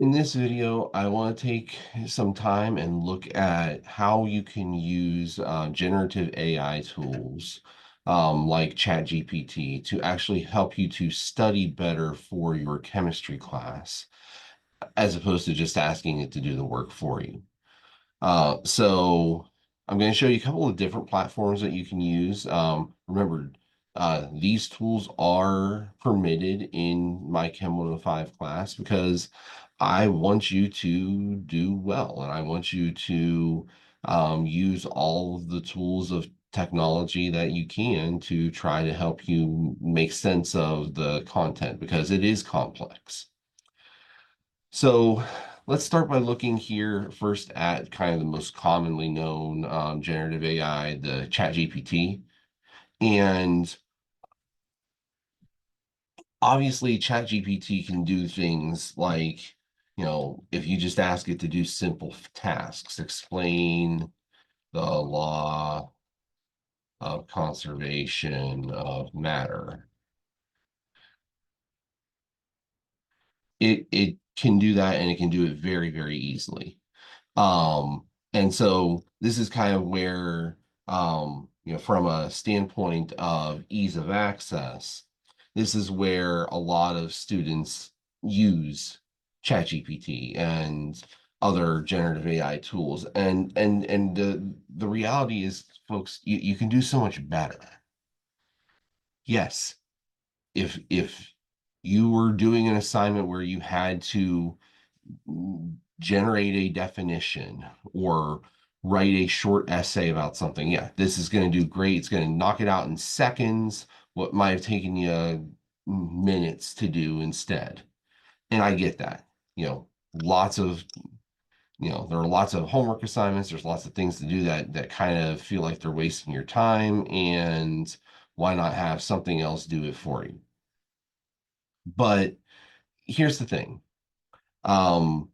In this video, I want to take some time and look at how you can use generative AI tools like ChatGPT to actually help you to study better for your chemistry class, as opposed to just asking it to do the work for you. So I'm going to show you a couple of different platforms that you can use. Remember, these tools are permitted in my Chem 105 class because I want you to do well and I want you to use all of the tools of technology that you can to try to help you make sense of the content because it is complex. So let's start by looking here first at kind of the most commonly known generative AI, the ChatGPT. And obviously, ChatGPT can do things like, if you just ask it to do simple tasks, explain the law of conservation of matter, it can do that and it can do it very, very easily. And so this is kind of where, from a standpoint of ease of access, this is where a lot of students use ChatGPT and other generative AI tools. And the reality is, folks, you can do so much better. Yes, if you were doing an assignment where you had to generate a definition or write a short essay about something, yeah, this is going to do great. It's going to knock it out in seconds, what might have taken you minutes to do instead. And I get that. Lots of, there are lots of homework assignments. There's lots of things to do that kind of feel like they're wasting your time. And why not have something else do it for you? But here's the thing. Um,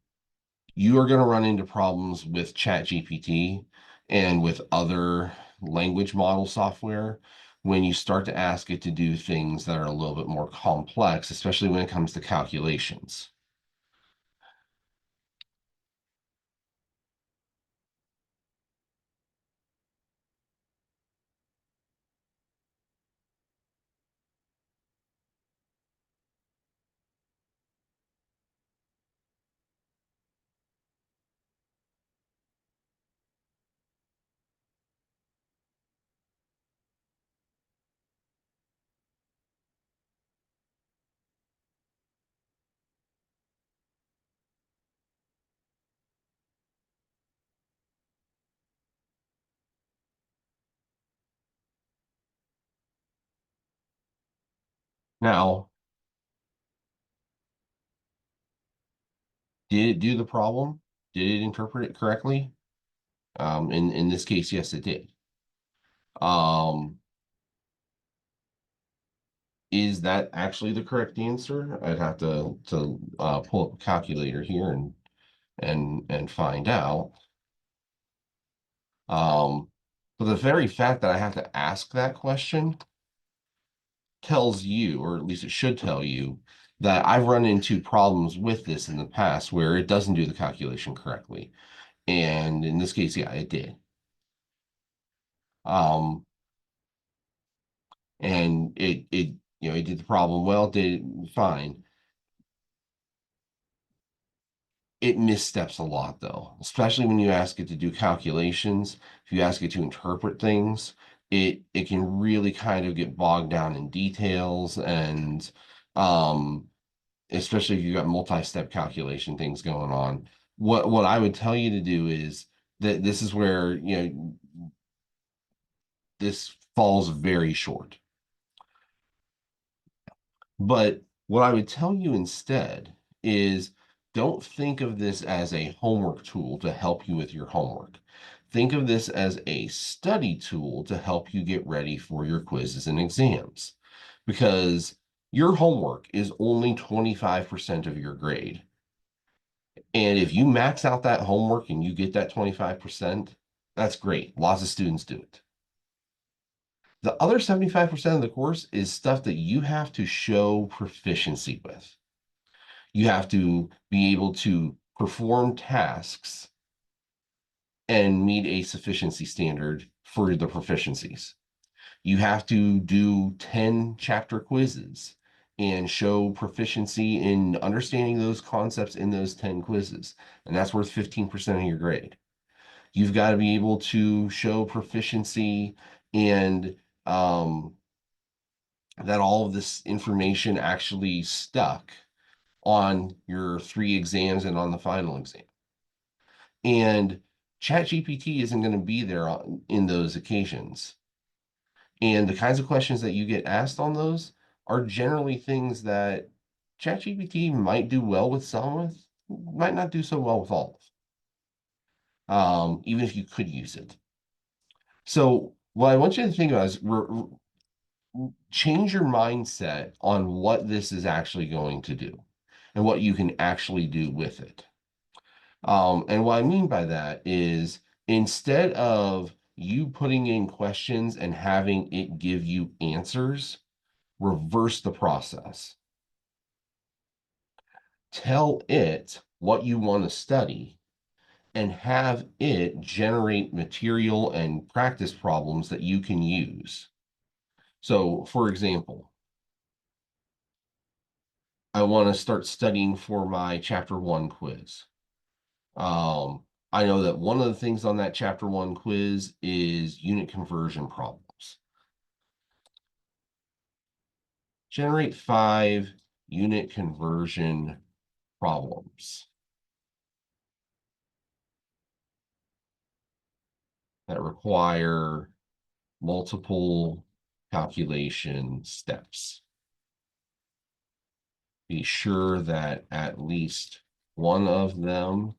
you are going to run into problems with ChatGPT and with other language model software when you start to ask it to do things that are a little bit more complex, especially when it comes to calculations. Now, did it do the problem? Did it interpret it correctly? In this case, yes, it did. Um, is that actually the correct answer? I'd have to pull up a calculator here and find out. Um, but the very fact that I have to ask that question tells you, or at least it should tell you, that I've run into problems with this in the past where it doesn't do the calculation correctly. And in this case, yeah, it did. Um, and it did the problem well, did it fine. It missteps a lot though, especially when you ask it to do calculations. If you ask it to interpret things, it can really kind of get bogged down in details and um especially if you've got multi-step calculation things going on. What I would tell you to do is that this is where, this falls very short. But what I would tell you instead is don't think of this as a homework tool to help you with your homework. Think of this as a study tool to help you get ready for your quizzes and exams because your homework is only 25% of your grade. And if you max out that homework and you get that 25%, that's great. Lots of students do it. The other 75% of the course is stuff that you have to show proficiency with. You have to be able to perform tasks and meet a sufficiency standard for the proficiencies. You have to do 10 chapter quizzes and show proficiency in understanding those concepts in those 10 quizzes. And that's worth 15% of your grade. You've got to be able to show proficiency and that all of this information actually stuck on your 3 exams and on the final exam. And ChatGPT isn't going to be there in those occasions. And the kinds of questions that you get asked on those are generally things that ChatGPT might do well with some with, might not do so well with all of, even if you could use it. So what I want you to think about is change your mindset on what this is actually going to do and what you can actually do with it. And what I mean by that is instead of you putting in questions and having it give you answers, reverse the process. Tell it what you want to study and have it generate material and practice problems that you can use. So, for example, I want to start studying for my chapter 1 quiz. I know that one of the things on that chapter 1 quiz is unit conversion problems. Generate 5 unit conversion problems that require multiple calculation steps. Be sure that at least one of them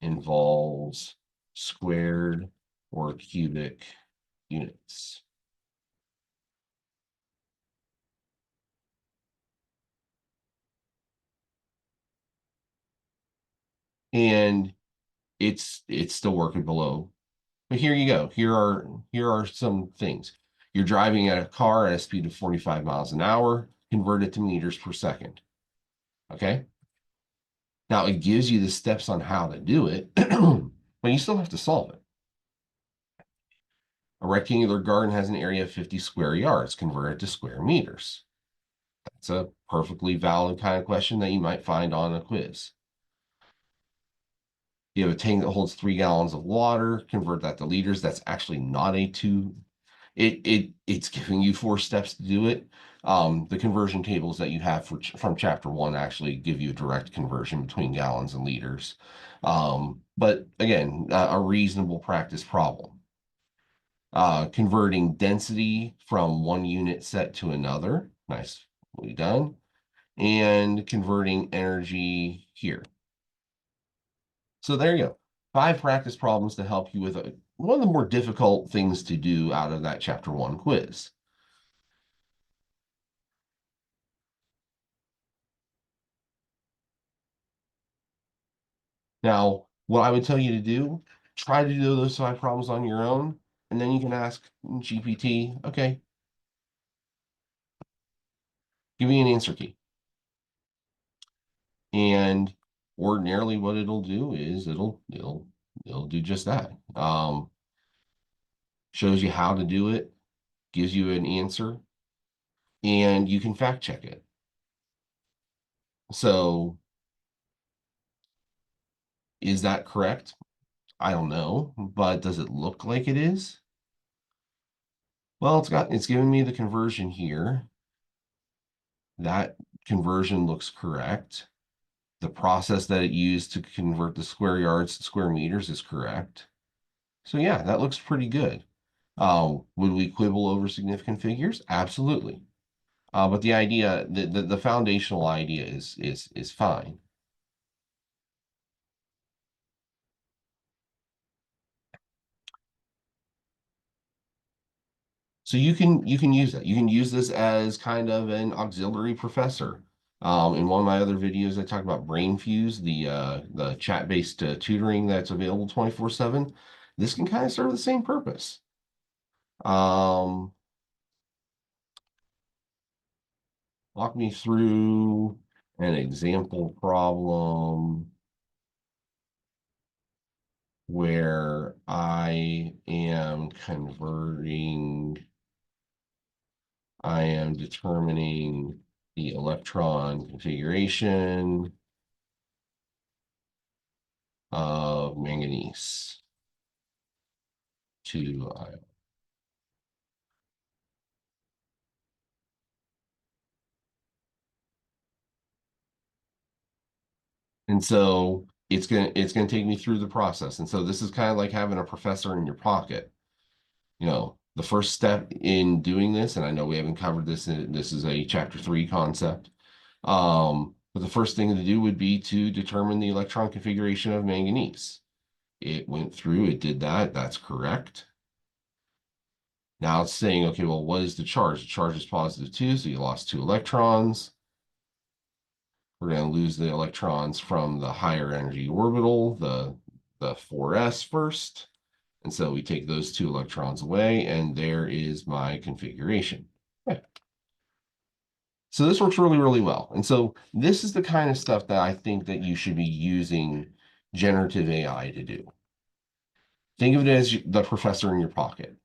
involves squared or cubic units. And it's still working below. But here you go. Here are some things. You're driving at a car at a speed of 45 miles an hour, convert it to meters per second. Okay. Now it gives you the steps on how to do it, but you still have to solve it. A rectangular garden has an area of 50 square yards. Convert it to square meters. That's a perfectly valid kind of question that you might find on a quiz. You have a tank that holds 3 gallons of water. Convert that to liters. That's actually not a two. It's giving you 4 steps to do it. The conversion tables that you have from chapter 1 actually give you a direct conversion between gallons and liters. But again, a reasonable practice problem. Converting density from one unit set to another. Nicely done. And converting energy here. So there you go. 5 practice problems to help you with one of the more difficult things to do out of that chapter 1 quiz. Now, what I would tell you to do, try to do those 5 problems on your own, and then you can ask GPT, okay, give me an answer key. And ordinarily what it'll do is it'll do just that. Shows you how to do it, gives you an answer, and you can fact check it. So is that correct? I don't know, but does it look like it is? Well, it's giving me the conversion here. That conversion looks correct. The process that it used to convert the square yards to square meters is correct. So yeah, that looks pretty good. Would we quibble over significant figures? Absolutely. But the idea, the foundational idea is fine. So you can use that. You can use this as kind of an auxiliary professor. In one of my other videos, I talk about BrainFuse, the chat-based tutoring that's available 24/7. This can kind of serve the same purpose. Um, Walk me through. an example problem where I am determining the electron configuration of manganese to ion. And so it's gonna take me through the process. And so this is kind of like having a professor in your pocket. The first step in doing this, and I know we haven't covered this, this is a chapter 3 concept. But the first thing to do would be to determine the electron configuration of manganese. It went through, it did that, that's correct. Now it's saying, okay, well, what is the charge? The charge is positive 2, so you lost 2 electrons. We're going to lose the electrons from the higher energy orbital, the 4s first. And so we take those 2 electrons away, and there is my configuration. Okay. So this works really, really well. And so this is the kind of stuff that I think that you should be using generative AI to do. Think of it as the professor in your pocket.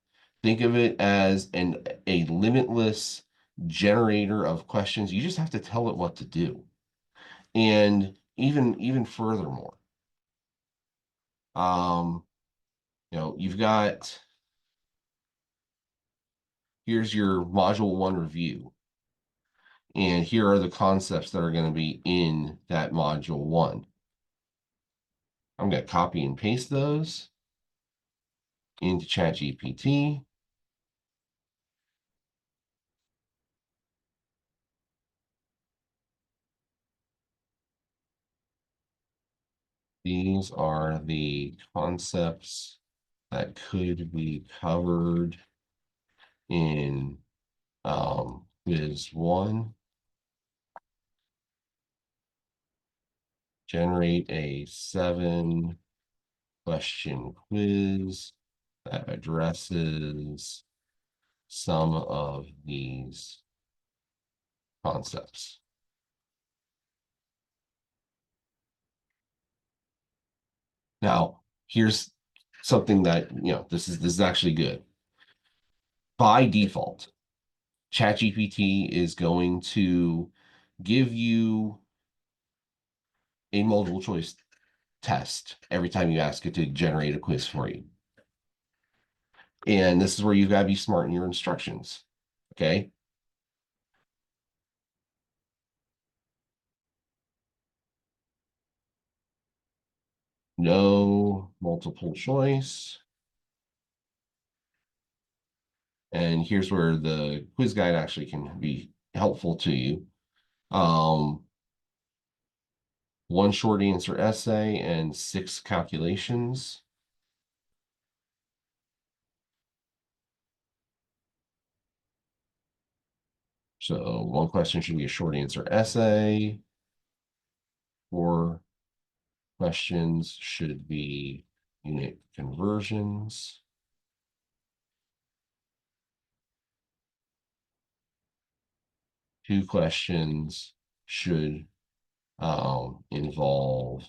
Think of it as a limitless generator of questions. You just have to tell it what to do. And even furthermore, um, you've got here's your module 1 review, and here are the concepts that are going to be in that module 1. I'm going to copy and paste those into ChatGPT. These are the concepts that could be covered in quiz 1. Generate a 7-question quiz that addresses some of these concepts. Now, here's something that, this is actually good. By default, ChatGPT is going to give you a multiple choice test every time you ask it to generate a quiz for you. And this is where you've got to be smart in your instructions. Okay. No multiple choice. And here's where the quiz guide actually can be helpful to you. One short answer essay and 6 calculations. So one question should be a short answer essay. 4 questions should be unit conversions. 2 questions should involve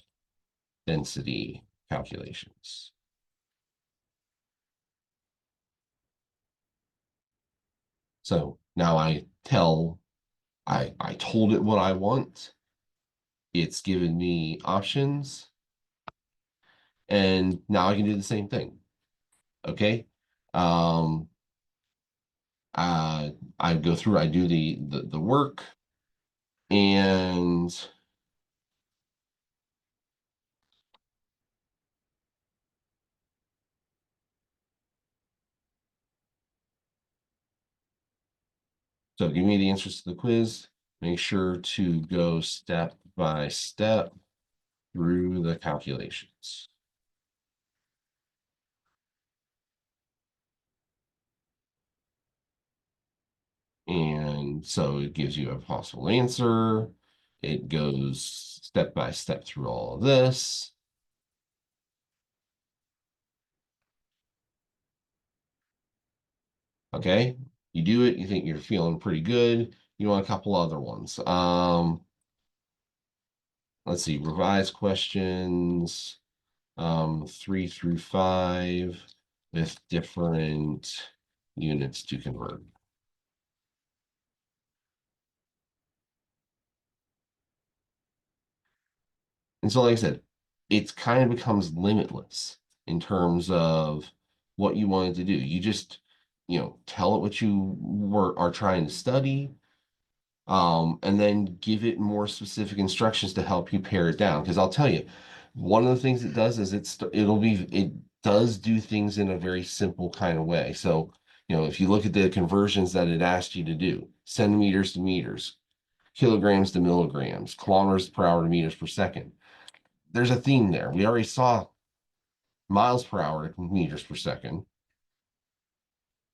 density calculations. So now I told it what I want. It's given me options. And now I can do the same thing. Okay. Um, I go through, I do the work, and so give me the answers to the quiz. Make sure to go step by step through the calculations. And so it gives you a possible answer. It goes step by step through all of this. Okay, you do it, you think you're feeling pretty good. You want a couple other ones. let's see, revised questions, 3 through 5 with different units to convert. And so, like I said, it kind of becomes limitless in terms of what you wanted to do. You just, tell it what you are trying to study, and then give it more specific instructions to help you pare it down. Because I'll tell you, one of the things it does is it does do things in a very simple kind of way. So, if you look at the conversions that it asked you to do, centimeters to meters, kilograms to milligrams, kilometers per hour to meters per second, there's a theme there. We already saw miles per hour to meters per second.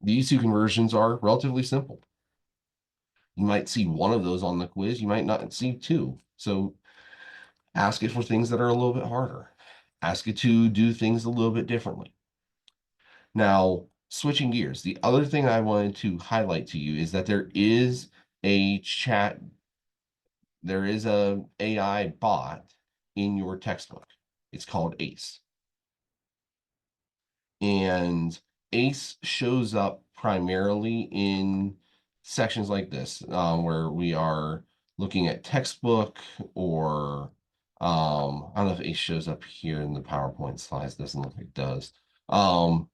These two conversions are relatively simple. You might see one of those on the quiz, you might not see two. So ask it for things that are a little bit harder. Ask it to do things a little bit differently. Now, switching gears, the other thing I wanted to highlight to you is that a chat, there is a AI bot in your textbook. It's called ACE. And ACE shows up primarily in sections like this, where we are looking at textbook or I don't know if ACE shows up here in the PowerPoint slides. Doesn't look like it does. Um,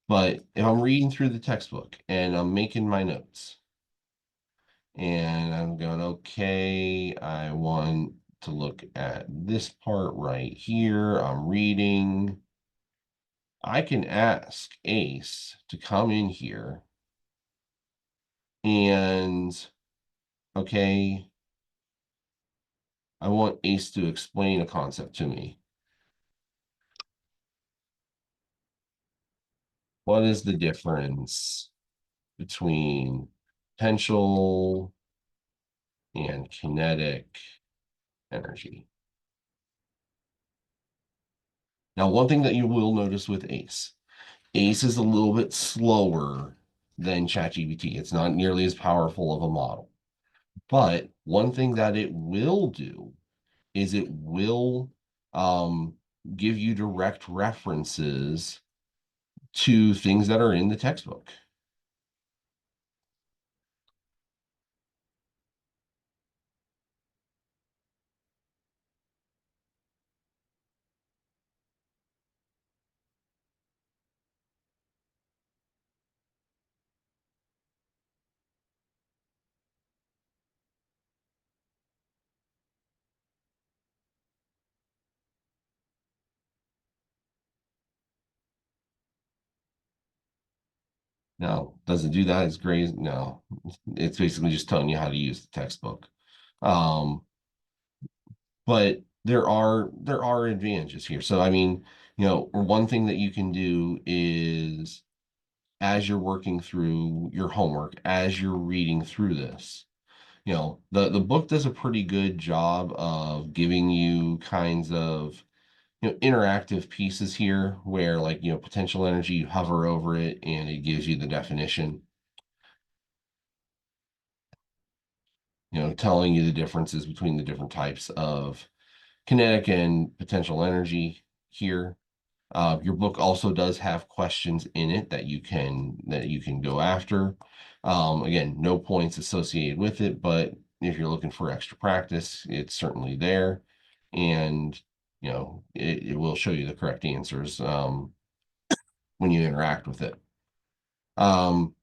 but if I'm reading through the textbook and I'm making my notes and I'm going, okay, I want to look at this part right here. I'm reading. I can ask Ace to come in here and, okay, I want Ace to explain a concept to me. What is the difference between potential and kinetic energy? Now, one thing that you will notice with Ace is a little bit slower than ChatGPT. It's not nearly as powerful of a model. But one thing that it will do is it will um, give you direct references to things that are in the textbook. Now, does it do that? It's great. No, it's basically just telling you how to use the textbook. Um, but there are advantages here. So, I mean, one thing that you can do is as you're working through your homework, as you're reading through this, the book does a pretty good job of giving you kinds of interactive pieces here where like potential energy, you hover over it and it gives you the definition, telling you the differences between the different types of kinetic and potential energy here. Your book also does have questions in it that you can go after. Again, no points associated with it, but if you're looking for extra practice, it's certainly there, and it will show you the correct answers when you interact with it. Um,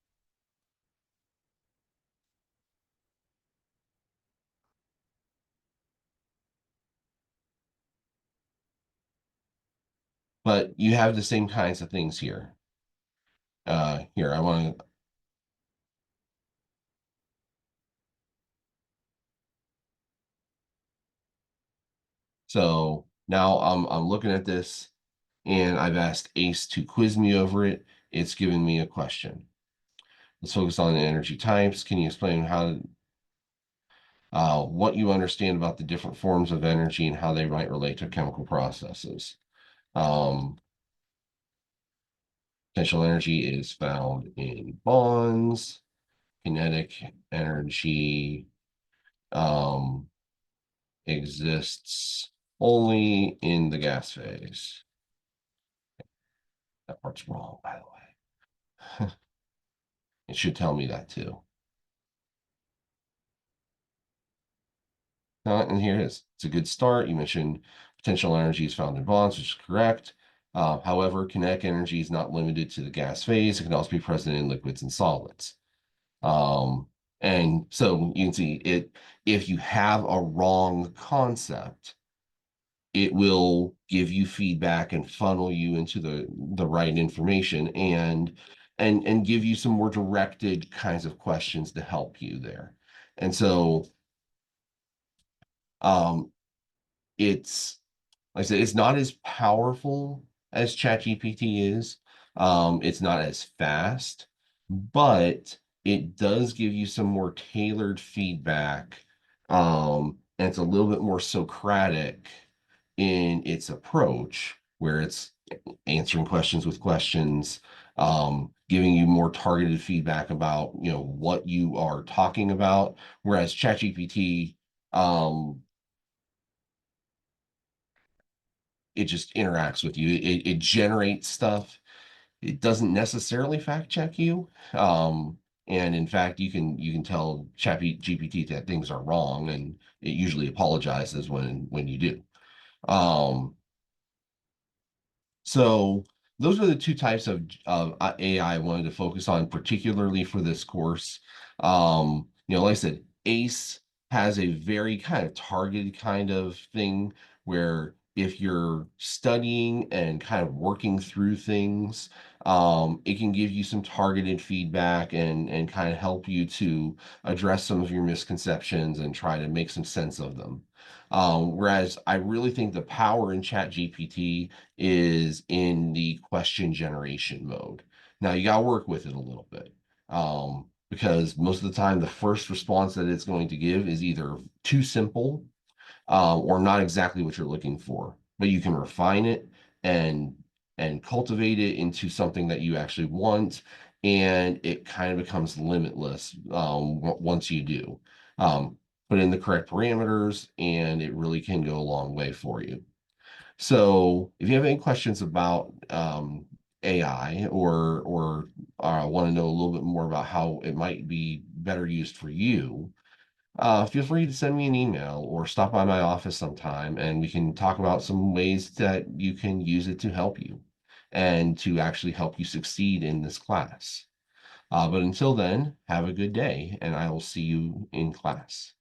but you have the same kinds of things here. Here, I want to. So now I'm looking at this, and I've asked Ace to quiz me over it. It's given me a question. Let's focus on the energy types. Can you explain what you understand about the different forms of energy and how they might relate to chemical processes? Um, Potential energy is found in bonds. Kinetic energy um, exists only in the gas phase. That part's wrong, by the way. It should tell me that too. And here it is. It's a good start. You mentioned potential energy is found in bonds, which is correct. However, kinetic energy is not limited to the gas phase. It can also be present in liquids and solids. Um, and so you can see it, if you have a wrong concept, it will give you feedback and funnel you into the right information and give you some more directed kinds of questions to help you there. And so um, it's like I said, it's not as powerful as ChatGPT is. It's not as fast, but it does give you some more tailored feedback. And it's a little bit more Socratic in its approach, where it's answering questions with questions, giving you more targeted feedback about, what you are talking about. Whereas ChatGPT, um, it just interacts with you. It generates stuff. It doesn't necessarily fact check you. And in fact, you can tell ChatGPT that things are wrong, and it usually apologizes when you do. Um, so those are the two types of AI I wanted to focus on, particularly for this course. Like I said, ACE has a very kind of targeted kind of thing where if you're studying and kind of working through things, it can give you some targeted feedback and kind of help you to address some of your misconceptions and try to make some sense of them. Whereas I really think the power in ChatGPT is in the question generation mode. Now you got to work with it a little bit, because most of the time the first response that it's going to give is either too simple, or not exactly what you're looking for. But you can refine it and and cultivate it into something that you actually want, and it kind of becomes limitless once you do. Um, Put in the correct parameters, and it really can go a long way for you. So if you have any questions about AI, or want to know a little bit more about how it might be better used for you, feel free to send me an email or stop by my office sometime, and we can talk about some ways that you can use it to help you and to actually help you succeed in this class. But until then, have a good day, and I will see you in class.